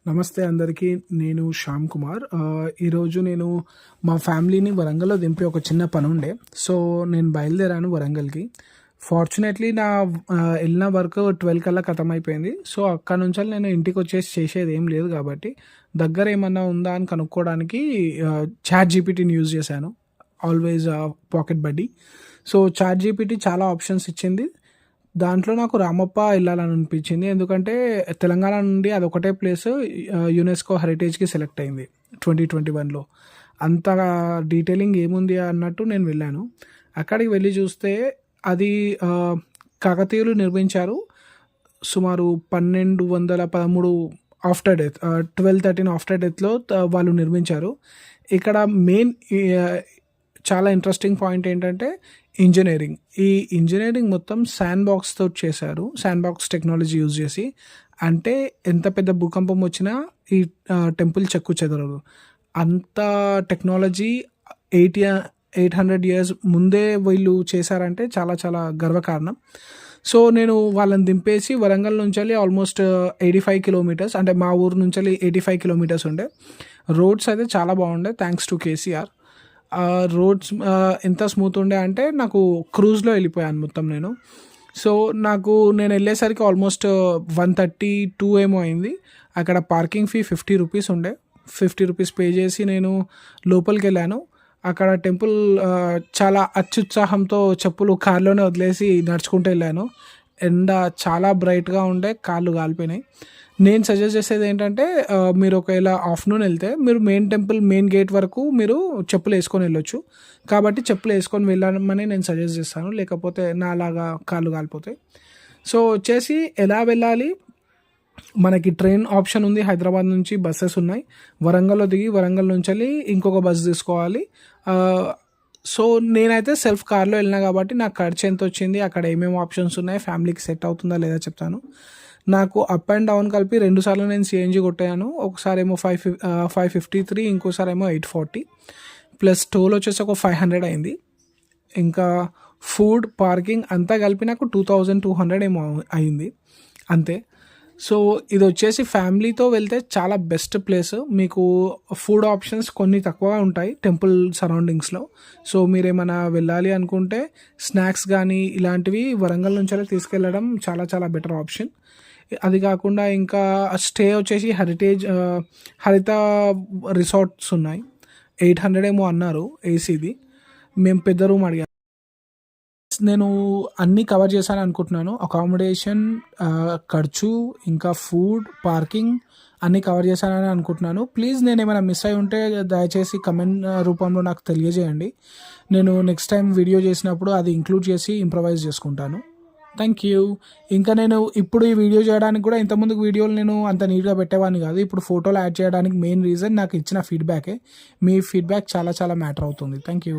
నమస్తే అందరికీ. నేను శ్యామ్ కుమార్. ఈరోజు నేను మా ఫ్యామిలీని వరంగల్‌లో దింపే ఒక చిన్న పనుండే. సో, నేను బయలుదేరాను వరంగల్‌కి. ఫార్చునేట్‌లీ నా ఎళ్ళిన వర్క్ 12 కల్లా ఖతమైపోయింది. సో, అక్కడి నుంచెల్లి నేను ఇంటికొచ్చేసి చేసేదేం లేదు కాబట్టి, దగ్గర ఏమన్నా ఉందా అని కనుక్కోవడానికి చాట్ జీపీటీని యూజ్ చేశాను. ఆల్వేస్ పాకెట్ బడ్డీ. సో, చాట్ జీపీటీ చాలా ఆప్షన్స్ ఇచ్చింది. దాంట్లో నాకు రామప్ప ఎళ్ళాలని అనిపించింది. ఎందుకంటే తెలంగాణ నుండి అదొకటే ప్లేస్ యునెస్కో హెరిటేజ్‌కి సెలెక్ట్ అయింది 2021లో. అంతగా డీటెయిలింగ్ ఏముంది అన్నట్టు నేను వెళ్ళాను. అక్కడికి వెళ్ళి చూస్తే అది కాకతీయులు నిర్మించారు. సుమారు 1213 ఆఫ్టర్ డెత్ 1213 ఆఫ్టర్ డెత్‌లో వాళ్ళు నిర్మించారు. ఇక్కడ మెయిన్ చాలా ఇంట్రెస్టింగ్ పాయింట్ ఏంటంటే ఇంజినీరింగ్. ఈ ఇంజినీరింగ్ మొత్తం శాండ్ బాక్స్‌తో చేశారు. శాండ్ బాక్స్ టెక్నాలజీ యూజ్ చేసి. అంటే ఎంత పెద్ద భూకంపం వచ్చినా ఈ టెంపుల్ చెక్కు చెదరదు. అంత టెక్నాలజీ 800 ఇయర్స్ ముందే వీళ్ళు చేశారంటే చాలా చాలా గర్వకారణం. సో, నేను వాళ్ళని దింపేసి వరంగల్ నుంచెల్లి ఆల్మోస్ట్ 85 కిలోమీటర్స్, అంటే మా ఊరు నుంచెల్లి 85 కిలోమీటర్స్ ఉండే. రోడ్స్ అయితే చాలా బాగుండే థ్యాంక్స్ టు కేసీఆర్. రోడ్స్ ఎంత స్మూత్ ఉండే అంటే నాకు క్రూజ్లో వెళ్ళిపోయాను మొత్తం నేను. సో, నేను వెళ్ళేసరికి ఆల్మోస్ట్ 132 ఏమో అయింది. అక్కడ పార్కింగ్ ఫీ 50 రూపీస్ ఉండే. 50 రూపీస్ పే చేసి నేను లోపలికి వెళ్ళాను. అక్కడ టెంపుల్ చాలా అత్యుత్సాహంతో చెప్పులు కార్లోనే వదిలేసి నడుచుకుంటూ వెళ్ళాను. ఎండ చాలా బ్రైట్గా ఉండే, కాళ్ళు కాలిపోయినాయి. నేను సజెస్ట్ చేసేది ఏంటంటే మీరు ఒకవేళ ఆఫ్టర్నూన్ వెళ్తే మీరు మెయిన్ గేట్ వరకు మీరు చెప్పులు వేసుకొని వెళ్ళొచ్చు. కాబట్టి చెప్పులు వేసుకొని వెళ్ళమని నేను సజెస్ట్ చేస్తాను. లేకపోతే నాలాగా కాళ్ళు కాలిపోతాయి. సో, వచ్చేసి ఎలా వెళ్ళాలి, మనకి ట్రైన్ ఆప్షన్ ఉంది. హైదరాబాద్ నుంచి బస్సెస్ ఉన్నాయి. వరంగల్లో దిగి వరంగల్ నుంచి ఇంకొక బస్సు తీసుకోవాలి. సో, నేనైతే సెల్ఫ్ కార్లో వెళ్ళినా కాబట్టి నాకు ఖర్చు ఎంత వచ్చింది, అక్కడ ఏమేమి ఆప్షన్స్ ఉన్నాయి, ఫ్యామిలీకి సెట్ అవుతుందా లేదా చెప్తాను. నాకు అప్ అండ్ డౌన్ కలిపి 2 సార్లు నేను సిఎన్జి కొట్టాను. ఒకసారి ఏమో 553, ఇంకోసారి ఏమో 840, ప్లస్ టోల్ వచ్చేసి ఒక 500 అయింది. ఇంకా ఫుడ్, పార్కింగ్ అంతా కలిపి నాకు 2200 ఏమో అయింది అంతే. సో, ఇది వచ్చేసి ఫ్యామిలీతో వెళ్తే చాలా బెస్ట్ ప్లేస్. మీకు ఫుడ్ ఆప్షన్స్ కొన్ని తక్కువగా ఉంటాయి టెంపుల్ సరౌండింగ్స్లో. సో, మీరేమైనా వెళ్ళాలి అనుకుంటే స్నాక్స్ కానీ ఇలాంటివి వరంగల్ నుంచి తీసుకెళ్ళడం చాలా చాలా బెటర్ ఆప్షన్. అది కాకుండా ఇంకా స్టే వచ్చేసి హరిత రిసార్ట్స్ ఉన్నాయి. 800 ఏమో అన్నారు ఏసీది. మేము పెద్ద రూమ్ అడిగాము. నేను అన్నీ కవర్ చేశాను అనుకుంటున్నాను. అకామిడేషన్, ఖర్చు, ఇంకా ఫుడ్, పార్కింగ్ అన్నీ కవర్ చేశానని అనుకుంటున్నాను. ప్లీజ్ నేను ఏమైనా మిస్ అయి ఉంటే దయచేసి కమెంట్ రూపంలో నాకు తెలియజేయండి. నేను నెక్స్ట్ టైం వీడియో చేసినప్పుడు అది ఇంక్లూడ్ చేసి ఇంప్రవైజ్ చేసుకుంటాను. Thank you. ఇంకా నేను ఇప్పుడు ఈ వీడియో చేయడానికి కూడా ఇంతకుముందు వీడియోలు నేను అంత నీట్గా పెట్టేవాడిని కాదు. ఇప్పుడు ఫోటోలు యాడ్ చేయడానికి మెయిన్ రీజన్ నాకు ఇచ్చిన ఫీడ్బ్యాకే. మీ ఫీడ్బ్యాక్ చాలా చాలా మ్యాటర్ అవుతుంది. Thank you.